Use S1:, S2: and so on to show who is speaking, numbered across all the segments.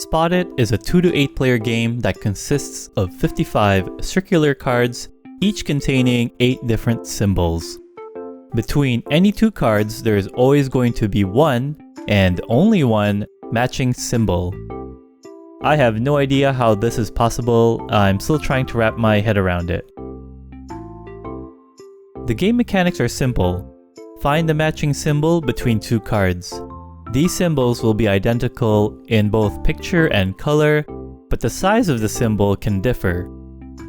S1: Spot It is a 2 to 8 player game that consists of 55 circular cards, each containing 8 different symbols. Between any two cards, there is always going to be one, and only one, matching symbol. I have no idea how this is possible. I'm still trying to wrap my head around it. The game mechanics are simple. Find the matching symbol between two cards. These symbols will be identical in both picture and color, but the size of the symbol can differ.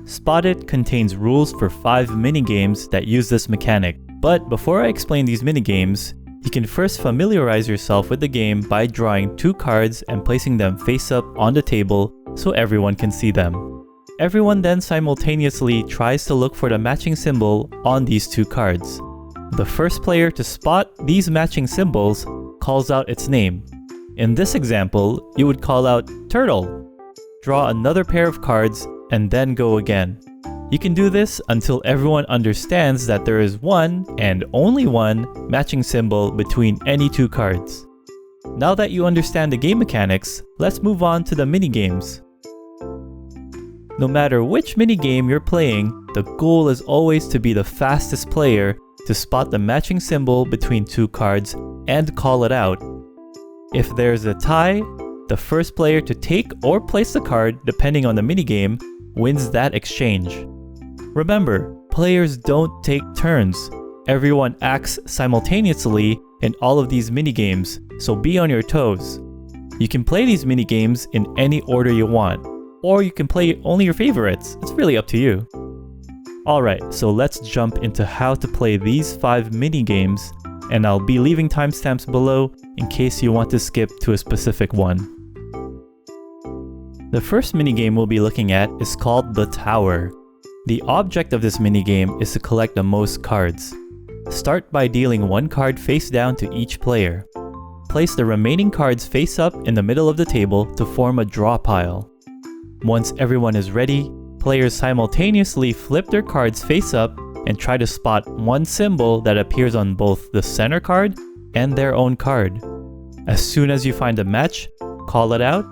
S1: Spot It contains rules for 5 minigames that use this mechanic, but before I explain these minigames, you can first familiarize yourself with the game by drawing 2 cards and placing them face up on the table so everyone can see them. Everyone then simultaneously tries to look for the matching symbol on these 2 cards. The first player to spot these matching symbols calls out its name. In this example, you would call out Turtle. Draw another pair of cards and then go again. You can do this until everyone understands that there is one and only one matching symbol between any 2 cards. Now that you understand the game mechanics, let's move on to the minigames. No matter which minigame you're playing, the goal is always to be the fastest player to spot the matching symbol between 2 cards and call it out. If there's a tie, the first player to take or place the card, depending on the minigame, wins that exchange. Remember, players don't take turns. Everyone acts simultaneously in all of these minigames, so be on your toes. You can play these minigames in any order you want, or you can play only your favorites. It's really up to you. Alright, so let's jump into how to play these 5 minigames, and I'll be leaving timestamps below in case you want to skip to a specific one. The first minigame we'll be looking at is called the Tower. The object of this minigame is to collect the most cards. Start by dealing 1 card face down to each player. Place the remaining cards face up in the middle of the table to form a draw pile. Once everyone is ready, players simultaneously flip their cards face up and try to spot one symbol that appears on both the center card and their own card. As soon as you find a match, call it out,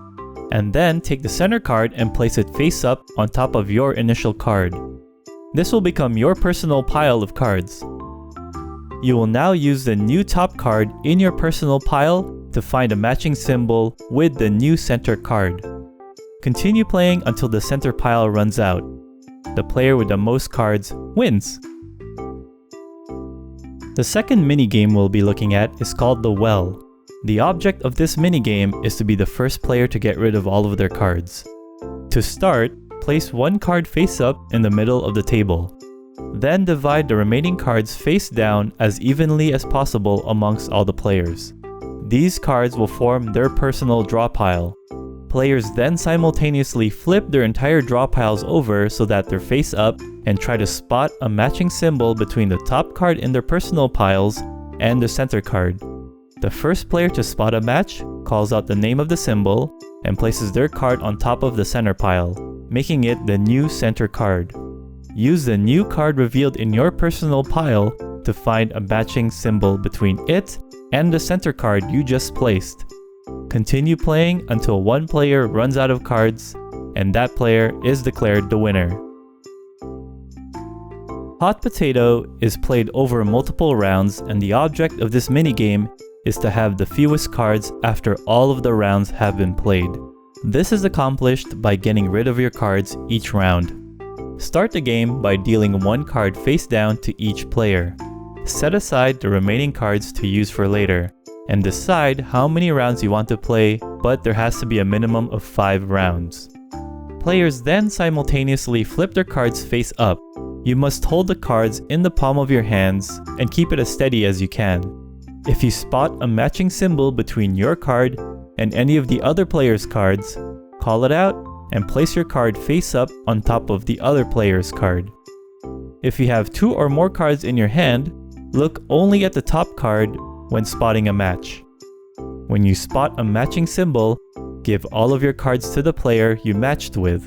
S1: and then take the center card and place it face up on top of your initial card. This will become your personal pile of cards. You will now use the new top card in your personal pile to find a matching symbol with the new center card. Continue playing until the center pile runs out. The player with the most cards wins. The second minigame we'll be looking at is called the Well. The object of this minigame is to be the first player to get rid of all of their cards. To start, place 1 card face up in the middle of the table. Then divide the remaining cards face down as evenly as possible amongst all the players. These cards will form their personal draw pile. Players then simultaneously flip their entire draw piles over so that they're face up and try to spot a matching symbol between the top card in their personal piles and the center card. The first player to spot a match calls out the name of the symbol and places their card on top of the center pile, making it the new center card. Use the new card revealed in your personal pile to find a matching symbol between it and the center card you just placed. Continue playing until 1 player runs out of cards, and that player is declared the winner. Hot Potato is played over multiple rounds, and the object of this minigame is to have the fewest cards after all of the rounds have been played. This is accomplished by getting rid of your cards each round. Start the game by dealing 1 card face down to each player. Set aside the remaining cards to use for later, and decide how many rounds you want to play, but there has to be a minimum of 5 rounds. Players then simultaneously flip their cards face up. You must hold the cards in the palm of your hands and keep it as steady as you can. If you spot a matching symbol between your card and any of the other player's cards, call it out and place your card face up on top of the other player's card. If you have 2 or more cards in your hand, look only at the top card when spotting a match. When you spot a matching symbol, give all of your cards to the player you matched with.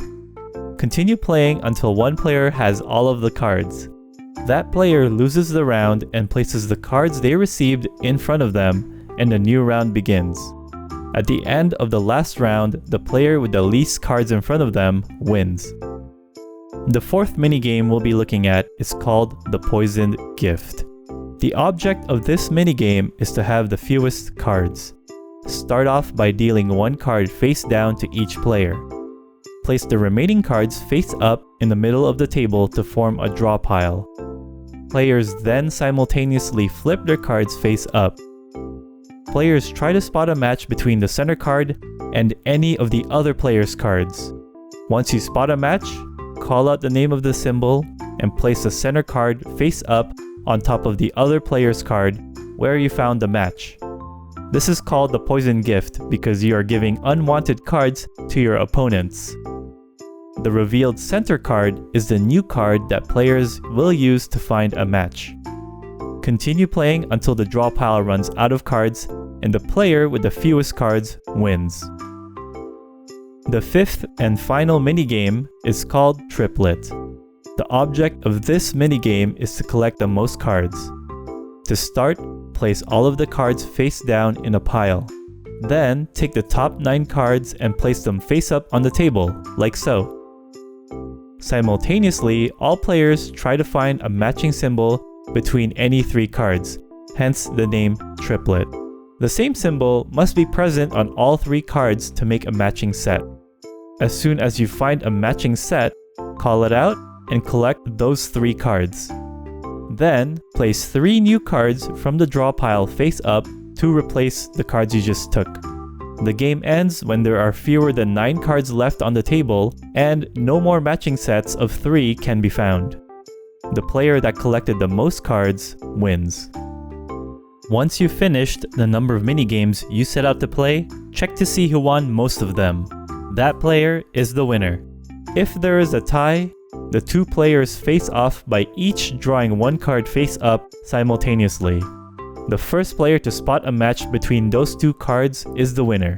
S1: Continue playing until 1 player has all of the cards. That player loses the round and places the cards they received in front of them, and a new round begins. At the end of the last round, the player with the least cards in front of them wins. The fourth minigame we'll be looking at is called the Poisoned Gift. The object of this minigame is to have the fewest cards. Start off by dealing one card face down to each player. Place the remaining cards face up in the middle of the table to form a draw pile. Players then simultaneously flip their cards face up. Players try to spot a match between the center card and any of the other players' cards. Once you spot a match, call out the name of the symbol and place the center card face up on top of the other player's card where you found the match. This is called the Poison Gift because you are giving unwanted cards to your opponents. The revealed center card is the new card that players will use to find a match. Continue playing until the draw pile runs out of cards and the player with the fewest cards wins. The fifth and final minigame is called Triplet. The object of this minigame is to collect the most cards. To start, place all of the cards face down in a pile. Then, take the top 9 cards and place them face up on the table, like so. Simultaneously, all players try to find a matching symbol between any 3 cards, hence the name Triplet. The same symbol must be present on all 3 cards to make a matching set. As soon as you find a matching set, call it out and collect those 3 cards. Then, place 3 new cards from the draw pile face up to replace the cards you just took. The game ends when there are fewer than 9 cards left on the table and no more matching sets of 3 can be found. The player that collected the most cards wins. Once you've finished the number of minigames you set out to play, check to see who won most of them. That player is the winner. If there is a tie, the 2 players face off by each drawing 1 card face up simultaneously. The first player to spot a match between those 2 cards is the winner.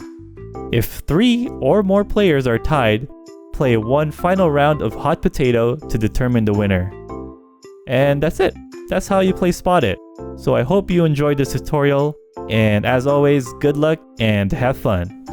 S1: If 3 or more players are tied, play one final round of Hot Potato to determine the winner. And that's it. That's how you play Spot It. So I hope you enjoyed this tutorial, and as always, good luck and have fun.